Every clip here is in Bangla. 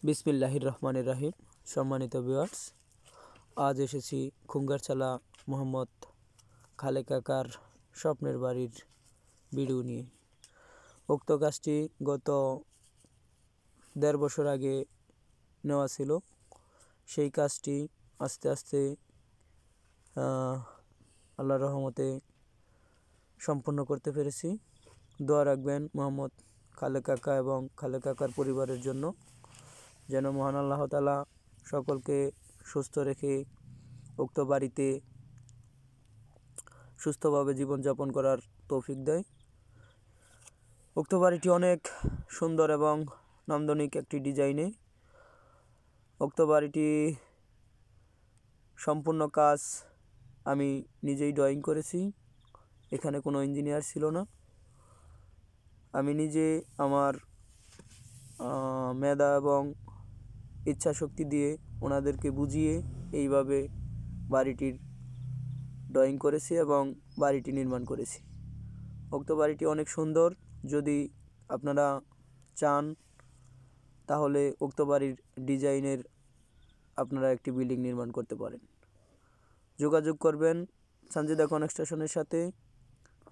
বিসমিল্লাহির রহমানির রহিম। সম্মানিত ভিউয়ার্স, আজ এসেছি খুঙ্গারচালা মোহাম্মদ খালেক কাকার স্বপ্নের বাড়ির ভিডিও নিয়ে। উক্ত কাজটি গত ১.৫ বছর আগে নেওয়া ছিল। সেই কাজটি আস্তে আস্তে আল্লাহর রহমতে সম্পন্ন করতে পেরেছি। দোয়া রাখবেন মোহাম্মদ খালেক কাকা এবং খালেক কাকার পরিবারের জন্য, যেন মহান আল্লাহ তাআলা সকলকে সুস্থ রেখে উক্ত বাড়িতে সুস্থভাবে জীবনযাপন করার তৌফিক দেয়। উক্ত বাড়িটি অনেক সুন্দর এবং নান্দনিক একটি ডিজাইনে। উক্ত বাড়িটি সম্পূর্ণ কাজ আমি নিজেই ড্রয়িং করেছি। এখানে কোনো ইঞ্জিনিয়ার ছিল না। আমি নিজে আমার মেধা এবং ইচ্ছা শক্তি দিয়ে ওনাদেরকে বুঝিয়ে এইভাবে বাড়িটির ড্রয়িং করেছি এবং বাড়িটি নির্মাণ করেছি। উক্ত বাড়িটি অনেক সুন্দর। যদি আপনারা চান তাহলে উক্ত বাড়ির ডিজাইনের আপনারা একটি বিল্ডিং নির্মাণ করতে পারেন। যোগাযোগ করবেন সানজিদা কনস্ট্রাকশনের সাথে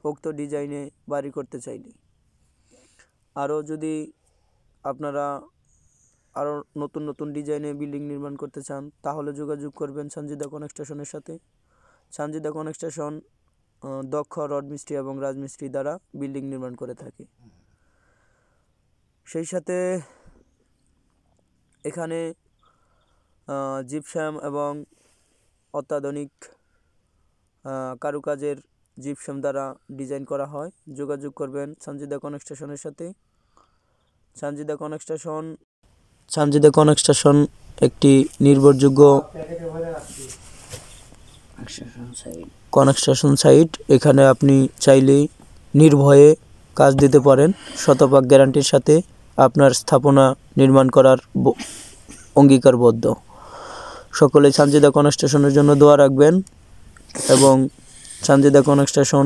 উক্ত ডিজাইনে বাড়ি করতে চাইলে। আরও যদি আপনারা আরও নতুন নতুন ডিজাইনে বিল্ডিং নির্মাণ করতে চান তাহলে যোগাযোগ করবেন সানজিদা কনস্ট্রাকশনের সাথে। সানজিদা কনস্ট্রাকশন দক্ষ রড মিস্ত্রি এবং রাজমিস্ত্রি দ্বারা বিল্ডিং নির্মাণ করে থাকে। সেই সাথে এখানে জিপসাম এবং অত্যাধুনিক কারুকাজের জিপসাম দ্বারা ডিজাইন করা হয়। যোগাযোগ করবেন সানজিদা কনস্ট্রাকশনের সাথে। সানজিদা কনস্ট্রাকশন একটি নির্ভরযোগ্য কনস্ট্রাকশন সাইট। এখানে আপনি চাইলেই নির্ভয়ে কাজ দিতে পারেন। শতভাগ গ্যারান্টির সাথে আপনার স্থাপনা নির্মাণ করার অঙ্গীকারবদ্ধ। সকলেই সানজিদা কনস্ট্রাকশনের জন্য দোয়া রাখবেন এবং সানজিদা কনস্ট্রাকশন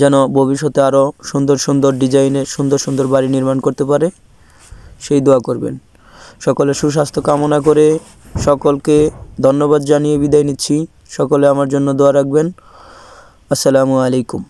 যেন ভবিষ্যতে আরও সুন্দর সুন্দর ডিজাইনে সুন্দর সুন্দর বাড়ি নির্মাণ করতে পারে, সেই দোয়া করবেন। সকলের সুস্বাস্থ্য কামনা করে সকলকে ধন্যবাদ জানিয়ে বিদায় নিচ্ছি। সকলে আমার জন্য দোয়া রাখবেন। আসসালামু আলাইকুম।